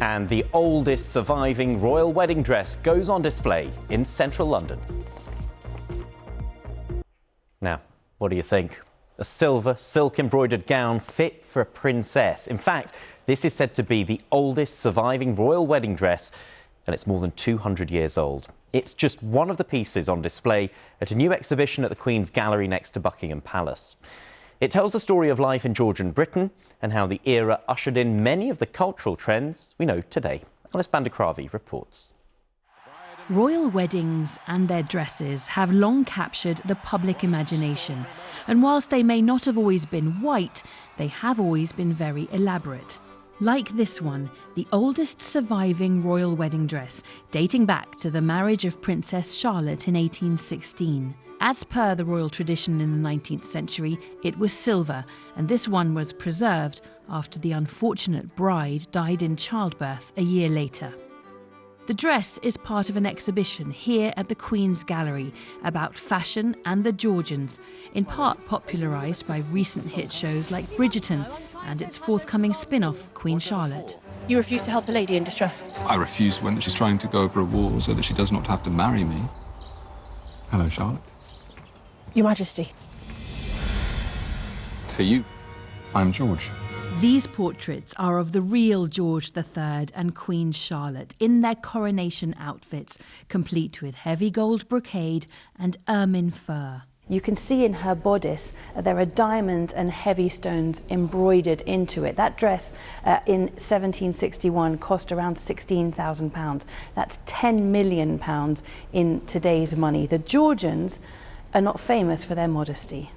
And the oldest surviving royal wedding dress goes on display in central London. Now, what do you think? A silver silk-embroidered gown fit for a princess. In fact, this is said to be the oldest surviving royal wedding dress, and it's more than 200 years old. It's just one of the pieces on display at a new exhibition at the Queen's Gallery next to Buckingham Palace. It tells the story of life in Georgian Britain and how the era ushered in many of the cultural trends we know today. Alice Bandikravi reports. Royal weddings and their dresses have long captured the public imagination. And whilst they may not have always been white, they have always been very elaborate. Like this one, the oldest surviving royal wedding dress, dating back to the marriage of Princess Charlotte in 1816. As per the royal tradition in the 19th century, it was silver, and this one was preserved after the unfortunate bride died in childbirth a year later. The dress is part of an exhibition here at the Queen's Gallery about fashion and the Georgians, in part popularised by recent hit shows like Bridgerton and its forthcoming spin-off, Queen Charlotte. You refuse to help a lady in distress? I refuse when she's trying to go over a wall so that she does not have to marry me. Hello, Charlotte. Your Majesty. To you, I'm George. These portraits are of the real George III and Queen Charlotte in their coronation outfits, complete with heavy gold brocade and ermine fur. You can see in her bodice there are diamonds and heavy stones embroidered into it. That dress in 1761 cost around £16,000. That's £10 million in today's money. The Georgians are not famous for their modesty.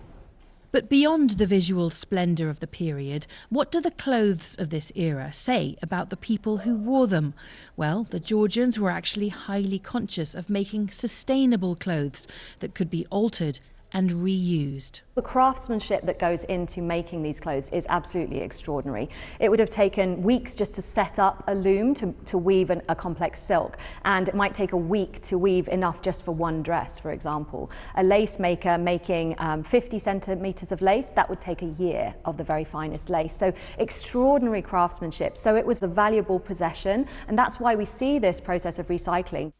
But beyond the visual splendour of the period, what do the clothes of this era say about the people who wore them? Well, the Georgians were actually highly conscious of making sustainable clothes that could be altered and reused. The craftsmanship that goes into making these clothes is absolutely extraordinary. It would have taken weeks just to set up a loom to weave a complex silk, and it might take a week to weave enough just for one dress, for example. A lace maker making 50 centimetres of lace, that would take a year of the very finest lace. So extraordinary craftsmanship. So it was a valuable possession, and that's why we see this process of recycling.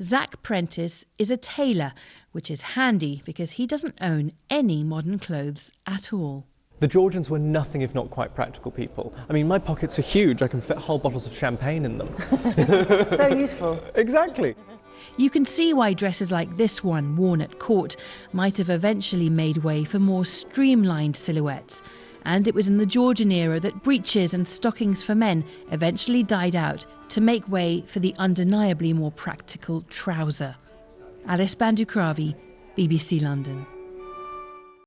Zach Prentice is a tailor, which is handy because he doesn't own any modern clothes at all. The Georgians were nothing if not quite practical people. I mean, my pockets are huge. I can fit whole bottles of champagne in them. So useful. Exactly. You can see why dresses like this one, worn at court, might have eventually made way for more streamlined silhouettes. And it was in the Georgian era that breeches and stockings for men eventually died out to make way for the undeniably more practical trouser. Alice Bandikravi, BBC London.